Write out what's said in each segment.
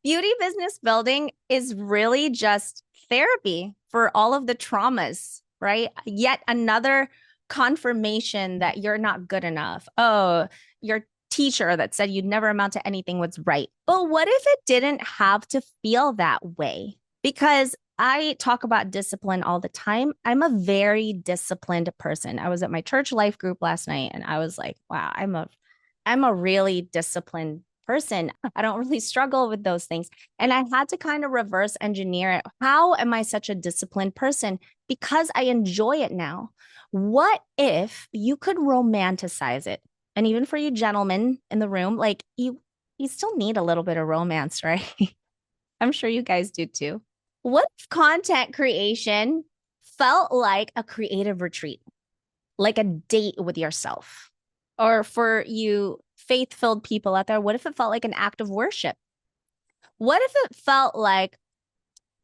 Beauty business building is really just therapy for all of the traumas, right? Yet another confirmation that you're not good enough. Oh, your teacher that said you'd never amount to anything was right. But what if it didn't have to feel that way? Because I talk about discipline all the time. I'm a very disciplined person. I was at my church life group last night and I was like, wow, I'm a really disciplined person. I don't really struggle with those things. And I had to kind of reverse engineer it. How am I such a disciplined person? Because I enjoy it now. What if you could romanticize it? And even for you gentlemen in the room, like you still need a little bit of romance, right? I'm sure you guys do too. What if content creation felt like a creative retreat, like a date with yourself? Or for you faith filled people out there, what if it felt like an act of worship? What if it felt like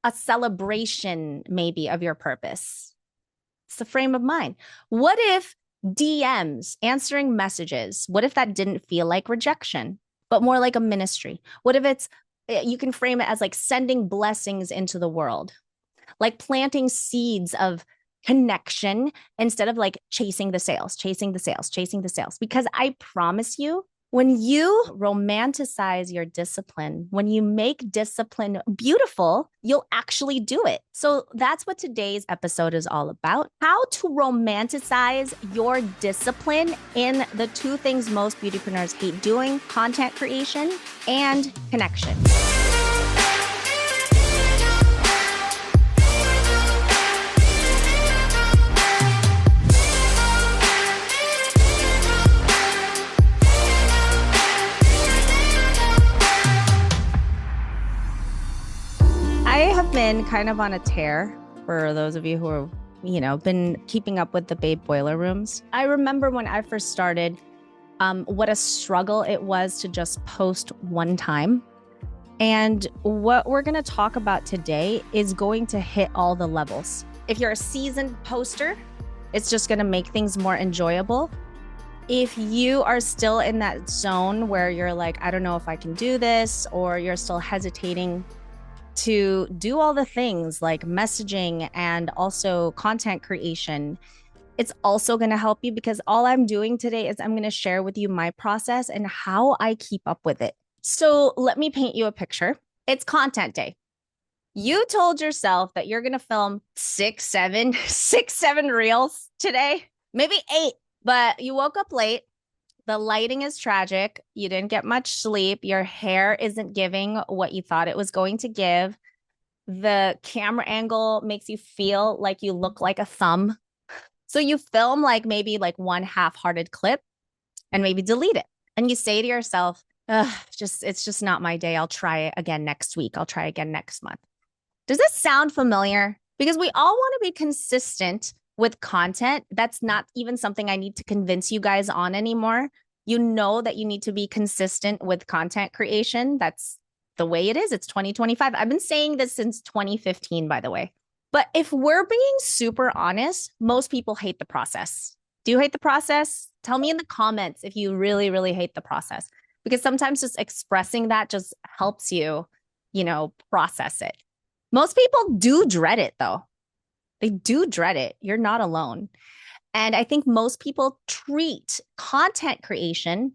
a celebration, maybe, of your purpose? It's the frame of mind. What if DMs, answering messages, what if that didn't feel like rejection, but more like a ministry? What if you can frame it as like sending blessings into the world, like planting seeds of connection instead of like chasing the sales, chasing the sales, chasing the sales. Because I promise you, when you romanticize your discipline, when you make discipline beautiful, you'll actually do it. So that's what today's episode is all about: how to romanticize your discipline in the two things most beautypreneurs hate doing: content creation and connection. I have been kind of on a tear for those of you who are, been keeping up with the Babe Boiler Rooms. I remember when I first started, what a struggle it was to just post one time. And what we're going to talk about today is going to hit all the levels. If you're a seasoned poster, it's just going to make things more enjoyable. If you are still in that zone where you're like, I don't know if I can do this, or you're still hesitating to do all the things like messaging and also content creation, it's also going to help you, because all I'm doing today is I'm going to share with you my process and how I keep up with it. So let me paint you a picture. It's content day. You told yourself that you're going to film six, seven reels today, maybe 8, but you woke up late. The lighting is tragic. You didn't get much sleep. Your hair isn't giving what you thought it was going to give. The camera angle makes you feel like you look like a thumb. So you film like maybe like one half-hearted clip and maybe delete it. And you say to yourself, it's just not my day. I'll try it again next week. I'll try again next month. Does this sound familiar? Because we all want to be consistent with content. That's not even something I need to convince you guys on anymore. You know that you need to be consistent with content creation. That's the way it is. It's 2025. I've been saying this since 2015, by the way. But if we're being super honest, most people hate the process. Do you hate the process? Tell me in the comments if you really, really hate the process, because sometimes just expressing that just helps you, process it. Most people do dread it, though. They do dread it. You're not alone. And I think most people treat content creation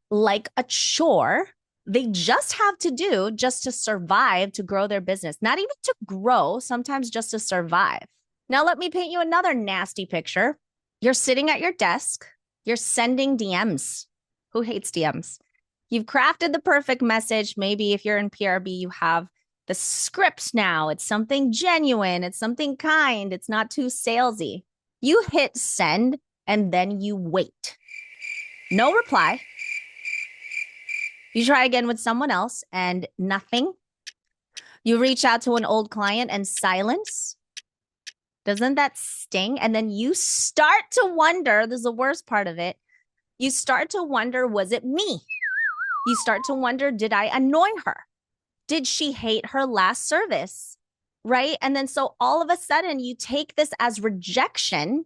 like a chore they just have to do just to survive, to grow their business. Not even to grow, sometimes just to survive. Now, let me paint you another nasty picture. You're sitting at your desk. You're sending DMs. Who hates DMs? You've crafted the perfect message. Maybe if you're in PRB, you have the script now. It's something genuine. It's something kind. It's not too salesy. You hit send and then you wait. No reply. You try again with someone else and nothing. You reach out to an old client and silence. Doesn't that sting? And then you start to wonder, this is the worst part of it. You start to wonder, was it me? You start to wonder, did I annoy her? Did she hate her last service? Right? And then so all of a sudden you take this as rejection,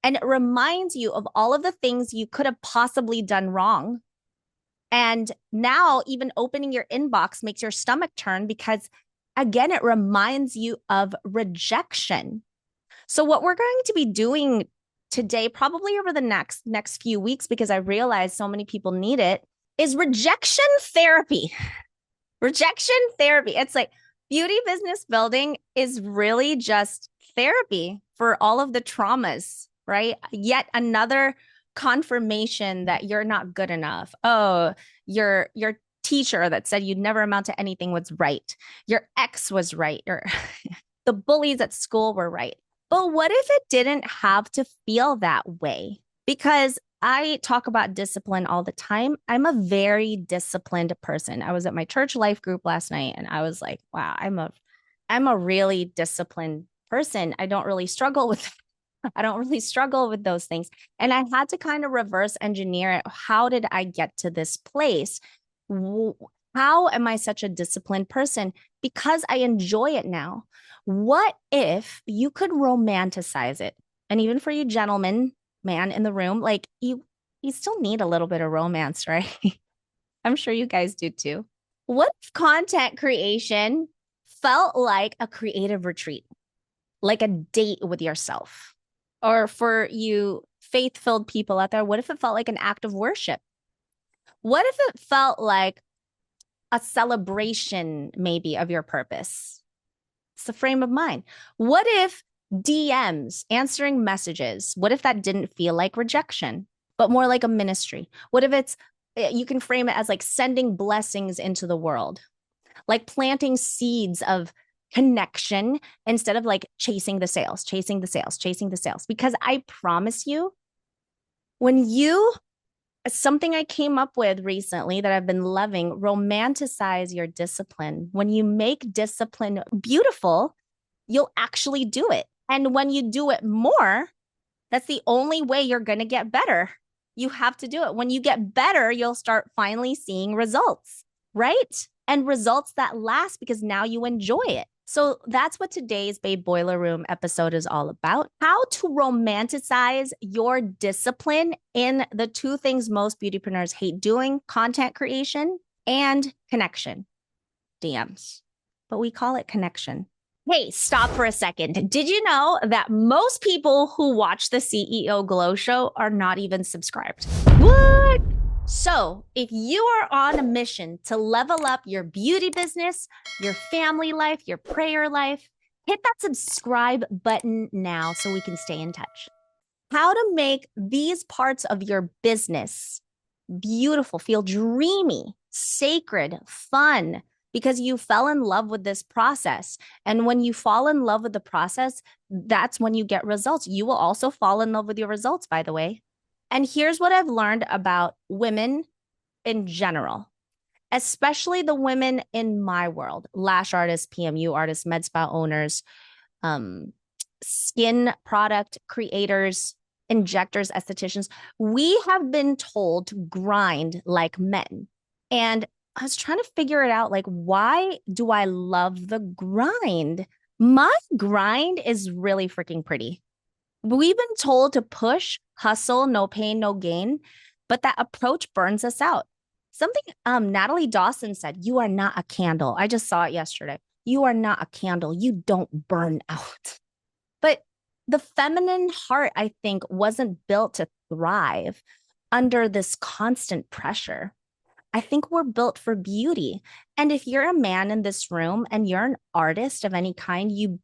and it reminds you of all of the things you could have possibly done wrong. And now even opening your inbox makes your stomach turn because, again, it reminds you of rejection. So what we're going to be doing today, probably over the next few weeks, because I realize so many people need it, is rejection therapy. Rejection therapy. It's like beauty business building is really just therapy for all of the traumas, right? Yet another confirmation that you're not good enough. Oh, your teacher that said you'd never amount to anything was right. Your ex was right. The bullies at school were right. But what if it didn't have to feel that way? Because I talk about discipline all the time. I'm a very disciplined person. I was at my church life group last night and I was like, wow, I'm a really disciplined person. I don't really struggle with those things. And I had to kind of reverse engineer it. How did I get to this place? How am I such a disciplined person? Because I enjoy it now. What if you could romanticize it? And even for you gentlemen, man in the room, like you still need a little bit of romance, right? I'm sure you guys do too. What if content creation felt like a creative retreat, like a date with yourself? Or for you faith-filled people out there, what if it felt like an act of worship? What if it felt like a celebration, maybe, of your purpose? It's the frame of mind. What if DMs, answering messages, what if that didn't feel like rejection, but more like a ministry? What if you can frame it as like sending blessings into the world, like planting seeds of connection instead of like chasing the sales, chasing the sales, chasing the sales? Because I promise you, when you something I came up with recently that I've been loving, romanticize your discipline. When you make discipline beautiful, you'll actually do it. And when you do it more, that's the only way you're going to get better. You have to do it. When you get better, you'll start finally seeing results, right? And results that last because now you enjoy it. So that's what today's Babe Boiler Room episode is all about. How to romanticize your discipline in the two things most beautypreneurs hate doing: content creation and connection, DMs. But we call it connection. Hey, stop for a second. Did you know that most people who watch the CEO Glow Show are not even subscribed? What? So, if you are on a mission to level up your beauty business, your family life, your prayer life, hit that subscribe button now so we can stay in touch. How to make these parts of your business beautiful, feel dreamy, sacred, fun, because you fell in love with this process. And when you fall in love with the process, that's when you get results. You will also fall in love with your results, by the way. And here's what I've learned about women in general, especially the women in my world: lash artists, PMU artists, med spa owners, skin product creators, injectors, estheticians. We have been told to grind like men. And I was trying to figure it out. Like, why do I love the grind? My grind is really freaking pretty. We've been told to push, hustle, no pain, no gain, but that approach burns us out. Something Natalie Dawson said: you are not a candle. I just saw it yesterday. You are not a candle. You don't burn out. But the feminine heart, I think, wasn't built to thrive under this constant pressure. I think we're built for beauty. And if you're a man in this room and you're an artist of any kind, you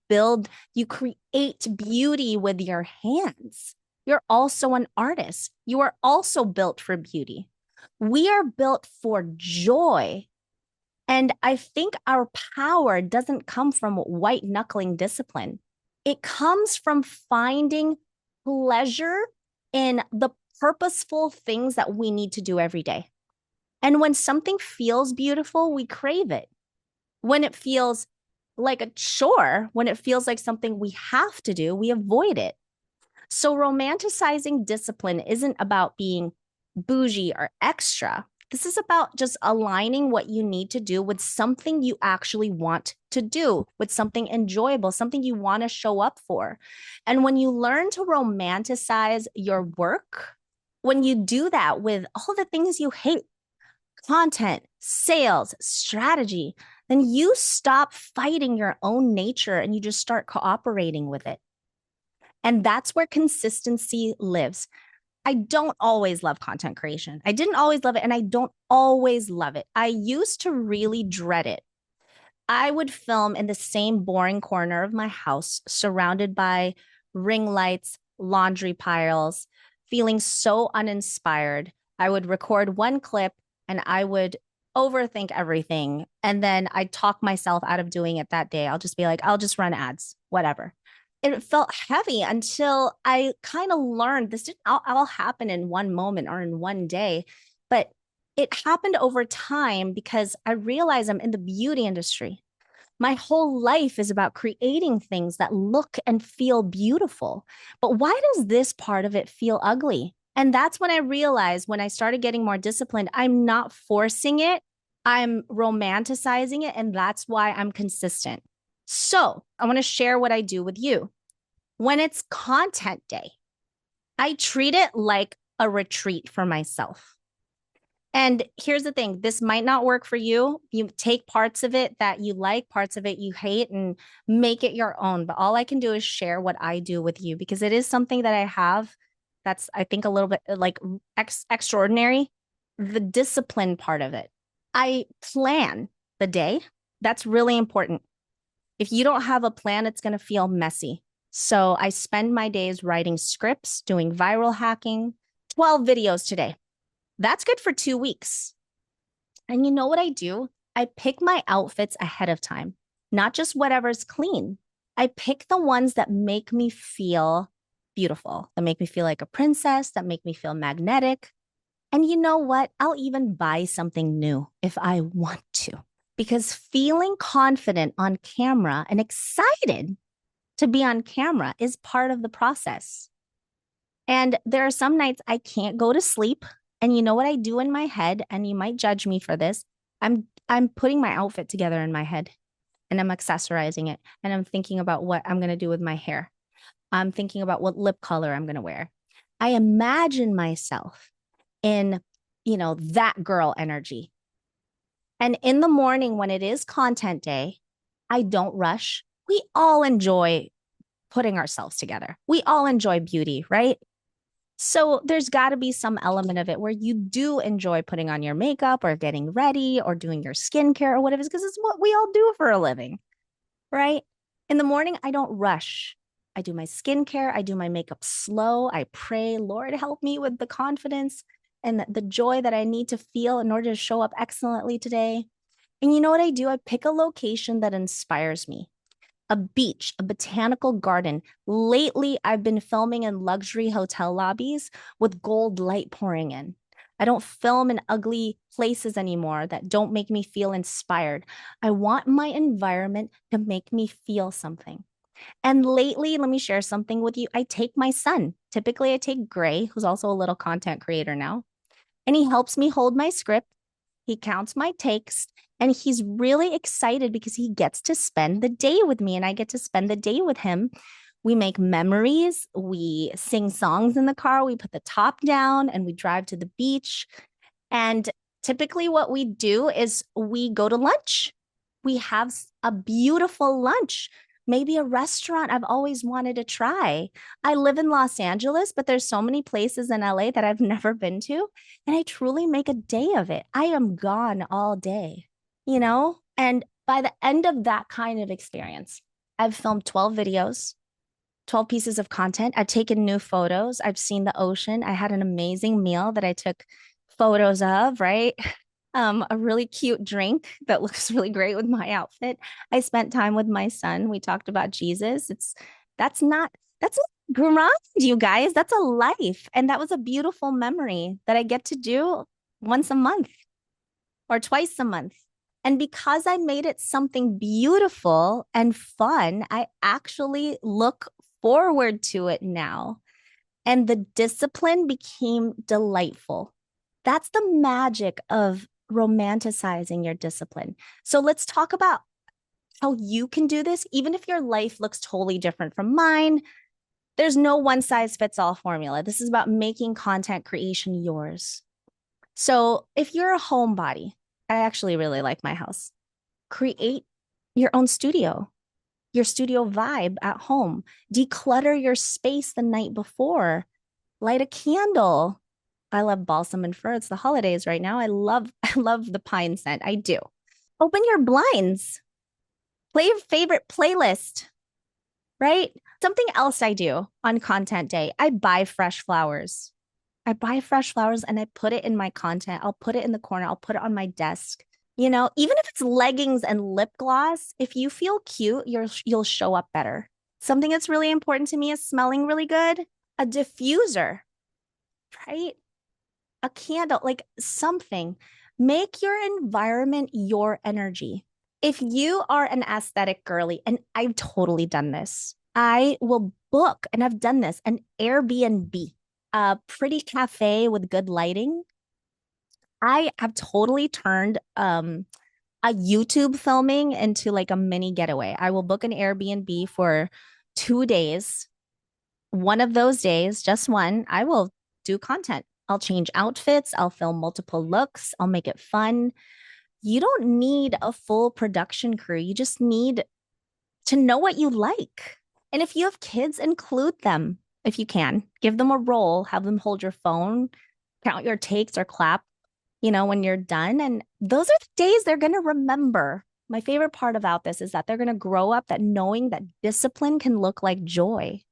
create beauty with your hands. You're also an artist. You are also built for beauty. We are built for joy. And I think our power doesn't come from white knuckling discipline. It comes from finding pleasure in the purposeful things that we need to do every day. And when something feels beautiful, we crave it. When it feels like a chore, when it feels like something we have to do, we avoid it. So romanticizing discipline isn't about being bougie or extra. This is about just aligning what you need to do with something you actually want to do, with something enjoyable, something you want to show up for. And when you learn to romanticize your work, when you do that with all the things you hate, content, sales, strategy, then you stop fighting your own nature and you just start cooperating with it. And that's where consistency lives. I don't always love content creation. I didn't always love it, and I don't always love it. I used to really dread it. I would film in the same boring corner of my house, surrounded by ring lights, laundry piles, feeling so uninspired. I would record one clip and I would overthink everything. And then I'd talk myself out of doing it that day. I'll just be like, I'll just run ads, whatever. It felt heavy until I kind of learned this didn't all happen in one moment or in one day, but it happened over time because I realized I'm in the beauty industry. My whole life is about creating things that look and feel beautiful. But why does this part of it feel ugly? And that's when I realized when I started getting more disciplined, I'm not forcing it, I'm romanticizing it. And that's why I'm consistent. So I want to share what I do with you. When it's content day, I treat it like a retreat for myself. And here's the thing, this might not work for you. You take parts of it that you like, parts of it you hate, and make it your own. But all I can do is share what I do with you because it is something that I have that's, I think, a little bit like extraordinary. The discipline part of it. I plan the day. That's really important. If you don't have a plan, it's going to feel messy. So I spend my days writing scripts, doing viral hacking, 12 videos today. That's good for 2 weeks. And you know what I do? I pick my outfits ahead of time, not just whatever's clean. I pick the ones that make me feel beautiful, that make me feel like a princess, that make me feel magnetic. And you know what? I'll even buy something new if I want to, because feeling confident on camera and excited to be on camera is part of the process. And there are some nights I can't go to sleep. And you know what I do in my head, and you might judge me for this. I'm putting my outfit together in my head and I'm accessorizing it and I'm thinking about what I'm going to do with my hair. I'm thinking about what lip color I'm going to wear. I imagine myself in, that girl energy. And in the morning when it is content day, I don't rush. We all enjoy putting ourselves together. We all enjoy beauty, right? So there's got to be some element of it where you do enjoy putting on your makeup or getting ready or doing your skincare or whatever, because it's what we all do for a living, right? In the morning, I don't rush. I do my skincare. I do my makeup slow. I pray, Lord, help me with the confidence and the joy that I need to feel in order to show up excellently today. And you know what I do? I pick a location that inspires me. A beach, a botanical garden. Lately, I've been filming in luxury hotel lobbies with gold light pouring in. I don't film in ugly places anymore that don't make me feel inspired. I want my environment to make me feel something. And lately, let me share something with you. I take my son. Typically, I take Gray, who's also a little content creator now, and he helps me hold my script. He counts my takes and he's really excited because he gets to spend the day with me and I get to spend the day with him. We make memories. We sing songs in the car. We put the top down and we drive to the beach. And typically what we do is we go to lunch. We have a beautiful lunch, maybe a restaurant I've always wanted to try. I live in Los Angeles, but there's so many places in LA that I've never been to. And I truly make a day of it. I am gone all day, And by the end of that kind of experience, I've filmed 12 videos, 12 pieces of content. I've taken new photos. I've seen the ocean. I had an amazing meal that I took photos of, right? A really cute drink that looks really great with my outfit. I spent time with my son. We talked about Jesus. That's not grind, you guys. That's a life. And that was a beautiful memory that I get to do once a month or twice a month. And because I made it something beautiful and fun, I actually look forward to it now. And the discipline became delightful. That's the magic of romanticizing your discipline. So let's talk about how you can do this, even if your life looks totally different from mine. There's no one size fits all formula. This is about making content creation yours. So if you're a homebody, I actually really like my house. Create your own studio, your studio vibe at home. Declutter your space the night before. Light a candle. I love balsam and fir. It's the holidays right now. I love the pine scent. I do. Open your blinds. Play your favorite playlist, right? Something else I do on content day. I buy fresh flowers. I buy fresh flowers and I put it in my content. I'll put it in the corner. I'll put it on my desk. You know, even if it's leggings and lip gloss, if you feel cute, you'll show up better. Something that's really important to me is smelling really good. A diffuser, right? A candle, like something. Make your environment your energy. If you are an aesthetic girly, and I've totally done this, I will book, and I've done this, an Airbnb, a pretty cafe with good lighting. I have totally turned a YouTube filming into like a mini getaway. I will book an Airbnb for 2 days. One of those days, just one, I will do content. I'll change outfits. I'll film multiple looks. I'll make it fun. You don't need a full production crew. You just need to know what you like. And if you have kids, include them if you can. Give them a role, have them hold your phone, count your takes or clap, when you're done. And those are the days they're going to remember. My favorite part about this is that they're going to grow up that knowing that discipline can look like joy.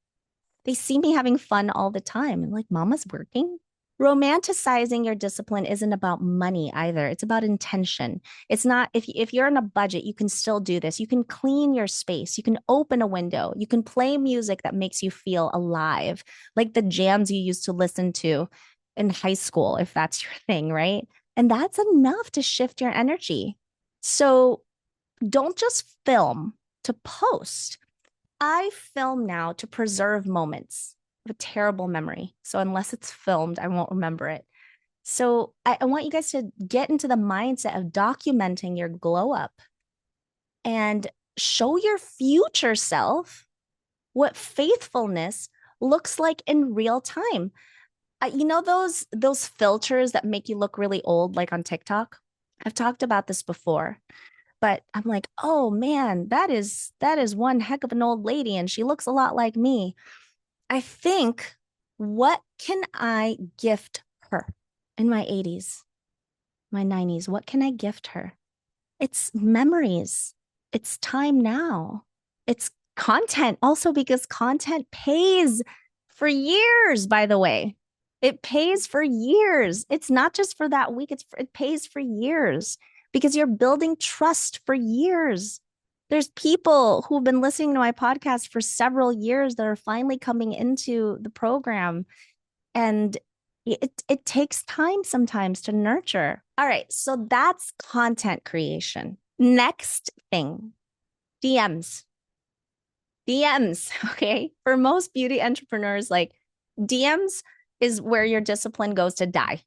They see me having fun all the time and like, mama's working. Romanticizing your discipline isn't about money either. It's about intention. It's not, if you're on a budget, you can still do this. You can clean your space. You can open a window. You can play music that makes you feel alive, like the jams you used to listen to in high school, if that's your thing, right? And that's enough to shift your energy. So don't just film to post. I film now to preserve moments. I have a terrible memory. So unless it's filmed, I won't remember it. So I want you guys to get into the mindset of documenting your glow up and show your future self what faithfulness looks like in real time. Those filters that make you look really old, like on TikTok? I've talked about this before, but I'm like, oh man, that is one heck of an old lady, and she looks a lot like me. I think, what can I gift her in my 80s, my 90s? What can I gift her? It's memories. It's time now. It's content also, because content pays for years, by the way. It pays for years. It's not just for that week. It pays for years because you're building trust for years. There's people who've been listening to my podcast for several years that are finally coming into the program. And it takes time sometimes to nurture. All right. So that's content creation. Next thing, DMs. DMs. Okay. For most beauty entrepreneurs, like DMs is where your discipline goes to die.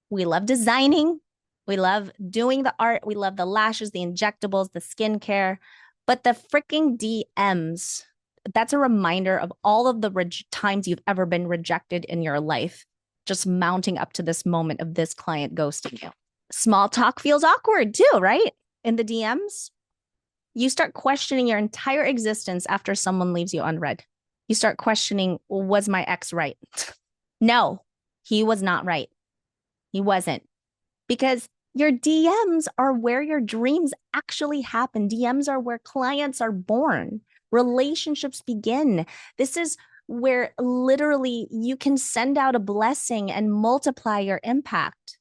We love designing. We love doing the art. We love the lashes, the injectables, the skincare. But the freaking DMs, that's a reminder of all of the times you've ever been rejected in your life, just mounting up to this moment of this client ghosting you. Small talk feels awkward too, right? In the DMs, you start questioning your entire existence after someone leaves you unread. You start questioning, was my ex right? No, he was not right. He wasn't. Because your DMs are where your dreams actually happen. DMs are where clients are born, relationships begin. This is where literally you can send out a blessing and multiply your impact.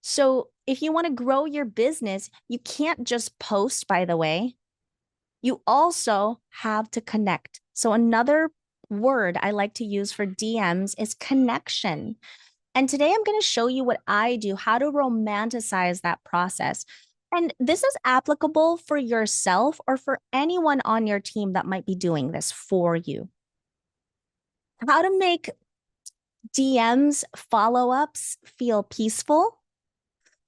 So if you want to grow your business, you can't just post, by the way. You also have to connect. So another word I like to use for DMs is connection. And today I'm going to show you what I do, how to romanticize that process. And this is applicable for yourself or for anyone on your team that might be doing this for you. How to make DMs follow-ups feel peaceful,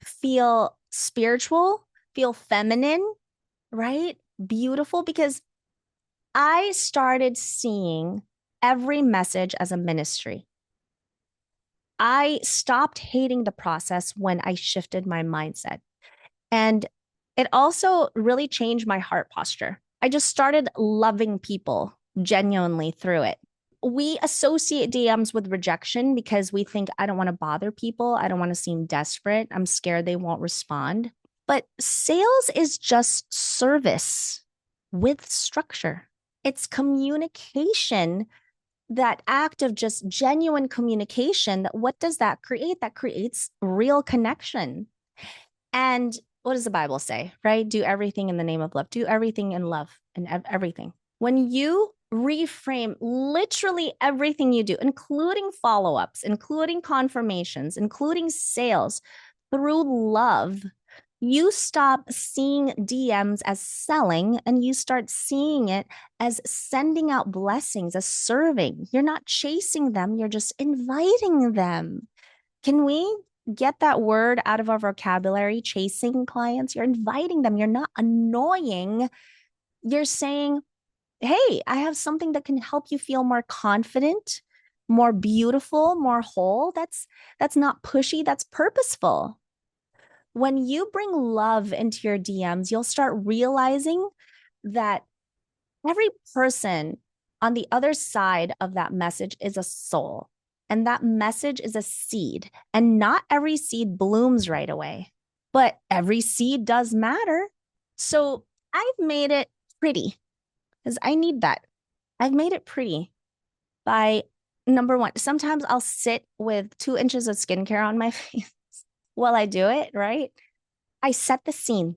feel spiritual, feel feminine, right? Beautiful, because I started seeing every message as a ministry. I stopped hating the process when I shifted my mindset. And it also really changed my heart posture. I just started loving people genuinely through it. We associate DMs with rejection because we think, I don't want to bother people. I don't want to seem desperate. I'm scared they won't respond. But sales is just service with structure. It's communication, that act of just genuine communication. What does that create? That creates real connection. And what does the Bible say, right? Do everything in the name of love. Do everything in love and everything. When you reframe literally everything you do, including follow-ups, including confirmations, including sales through love, you stop seeing DMs as selling and you start seeing it as sending out blessings, as serving. You're not chasing them, you're just inviting them. Can we get that word out of our vocabulary? Chasing clients, you're inviting them. You're not annoying. You're saying, hey, I have something that can help you feel more confident, more beautiful, more whole. That's not pushy, that's purposeful. When you bring love into your DMs, you'll start realizing that every person on the other side of that message is a soul. And that message is a seed. And not every seed blooms right away, but every seed does matter. So I've made it pretty because I need that. I've made it pretty by number one. Sometimes I'll sit with 2 inches of skincare on my face while I do it, right? I set the scene.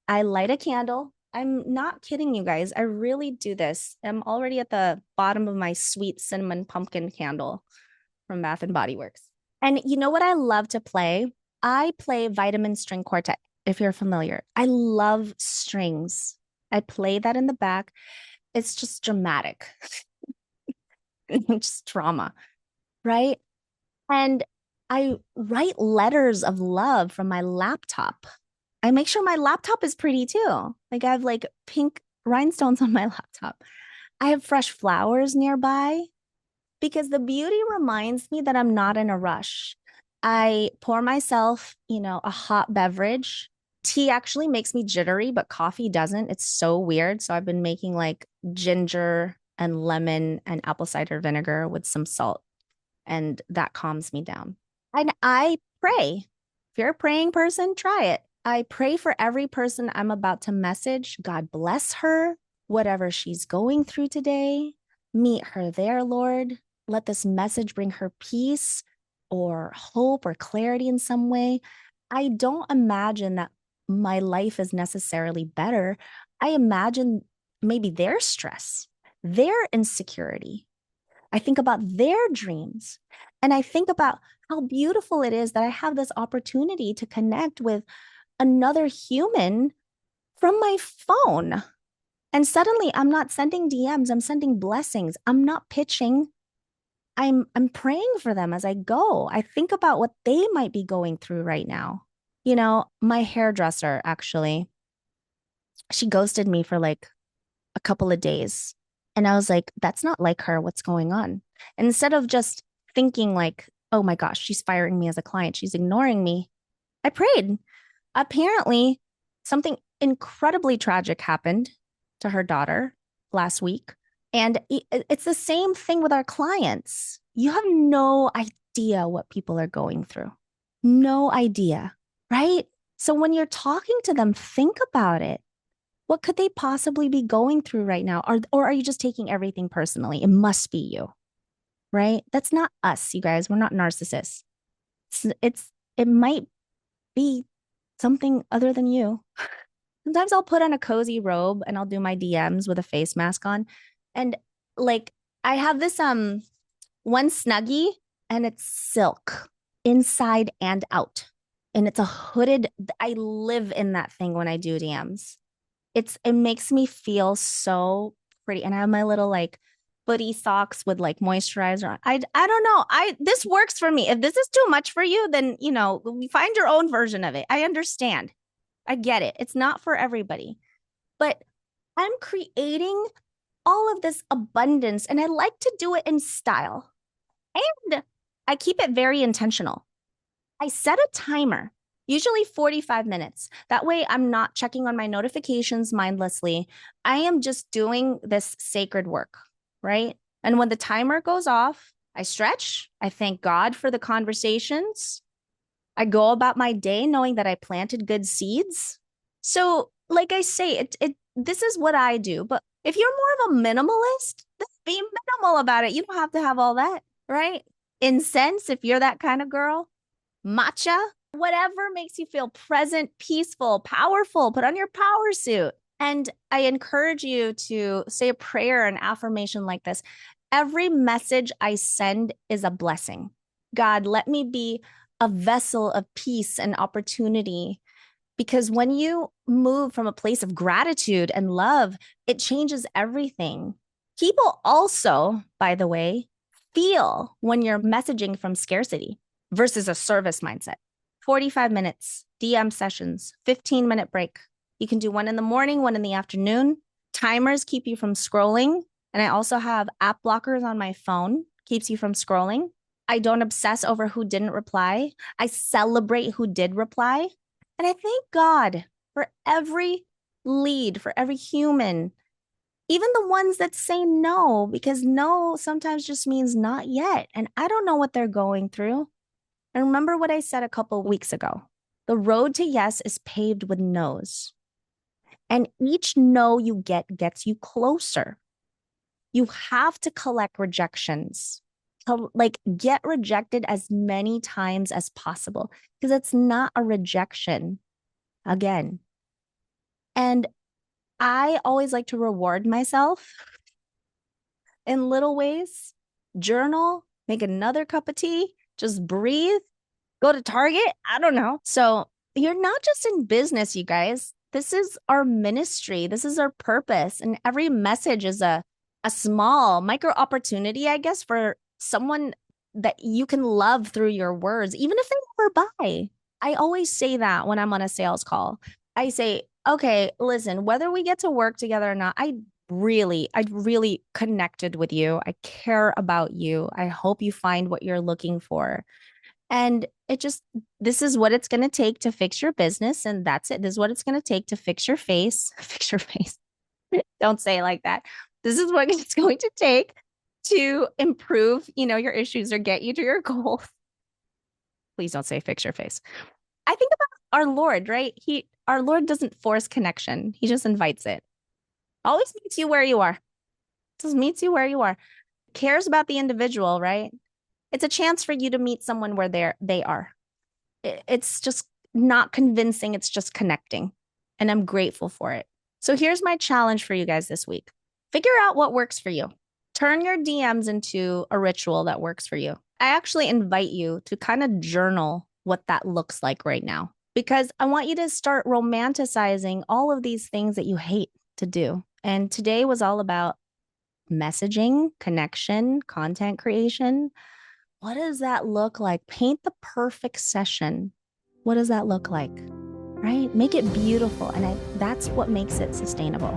I light a candle. I'm not kidding you guys. I really do this. I'm already at the bottom of my sweet cinnamon pumpkin candle from Bath and Body Works. And you know what I love to play? I play Vitamin String Quartet, if you're familiar. I love strings. I play that in the back. It's just dramatic. Just drama, right? And I write letters of love from my laptop. I make sure my laptop is pretty too. Like I have like pink rhinestones on my laptop. I have fresh flowers nearby because the beauty reminds me that I'm not in a rush. I pour myself, a hot beverage. Tea actually makes me jittery, but coffee doesn't. It's so weird. So I've been making like ginger and lemon and apple cider vinegar with some salt, and that calms me down. And I pray. If you're a praying person, try it. I pray for every person I'm about to message. God bless her, whatever she's going through today. Meet her there, Lord. Let this message bring her peace or hope or clarity in some way. I don't imagine that my life is necessarily better. I imagine maybe their stress, their insecurity. I think about their dreams. And I think about how beautiful it is that I have this opportunity to connect with another human from my phone. And suddenly I'm not sending DMs, I'm sending blessings. I'm not pitching. I'm praying for them as I go. I think about what they might be going through right now. My hairdresser actually, she ghosted me for like a couple of days. And I was like, that's not like her. What's going on? And instead of just thinking like, oh my gosh, she's firing me as a client, she's ignoring me, I prayed. Apparently, something incredibly tragic happened to her daughter last week. And it's the same thing with our clients. You have no idea what people are going through. No idea, right? So when you're talking to them, think about it. What could they possibly be going through right now? Or are you just taking everything personally? It must be you, right? That's not us, you guys. We're not narcissists. It might be something other than you. Sometimes I'll put on a cozy robe and I'll do my DMs with a face mask on. And like I have this one Snuggie and it's silk inside and out. And it's a hooded, I live in that thing when I do DMs. It makes me feel so pretty. And I have my little like footy socks with like moisturizer on. I don't know. This works for me. If this is too much for you, then find your own version of it. I understand. I get it. It's not for everybody. But I'm creating all of this abundance and I like to do it in style. And I keep it very intentional. I set a timer, usually 45 minutes. That way, I'm not checking on my notifications mindlessly. I am just doing this sacred work, right? And when the timer goes off, I stretch. I thank God for the conversations. I go about my day knowing that I planted good seeds. So, like I say, this is what I do. But if you're more of a minimalist, then be minimal about it. You don't have to have all that, right? Incense, if you're that kind of girl, matcha, whatever makes you feel present, peaceful, powerful, put on your power suit. And I encourage you to say a prayer, an affirmation like this. Every message I send is a blessing. God, let me be a vessel of peace and opportunity. Because when you move from a place of gratitude and love, it changes everything. People also, by the way, feel when you're messaging from scarcity versus a service mindset. 45 minutes, DM sessions, 15-minute break. You can do one in the morning, one in the afternoon. Timers keep you from scrolling. And I also have app blockers on my phone, keeps you from scrolling. I don't obsess over who didn't reply. I celebrate who did reply. And I thank God for every lead, for every human, even the ones that say no, because no sometimes just means not yet. And I don't know what they're going through. And remember what I said a couple of weeks ago. The road to yes is paved with no's. And each no you get gets you closer. You have to collect rejections. Like, get rejected as many times as possible because it's not a rejection again. And I always like to reward myself in little ways. Journal, make another cup of tea, just breathe, go to Target. I don't know. So you're not just in business, you guys. This is our ministry. This is our purpose. And every message is a small micro opportunity, I guess, for someone that you can love through your words, even if they never buy. I always say that when I'm on a sales call. I say, okay, listen, whether we get to work together or not, I really connected with you. I care about you. I hope you find what you're looking for. And this is what it's going to take to fix your business. And that's it. This is what it's going to take to fix your face. Fix your face. Don't say it like that. This is what it's going to take to improve, your issues or get you to your goals. Please don't say fix your face. I think about our Lord, right? Our Lord doesn't force connection. He just invites it. Always meets you where you are. Just meets you where you are. Cares about the individual, right? It's a chance for you to meet someone where they are. It's just not convincing. It's just connecting. And I'm grateful for it. So here's my challenge for you guys this week. Figure out what works for you. Turn your DMs into a ritual that works for you. I actually invite you to kind of journal what that looks like right now, because I want you to start romanticizing all of these things that you hate to do. And today was all about messaging, connection, content creation. What does that look like? Paint the perfect session. What does that look like? Right? Make it beautiful. And that's what makes it sustainable.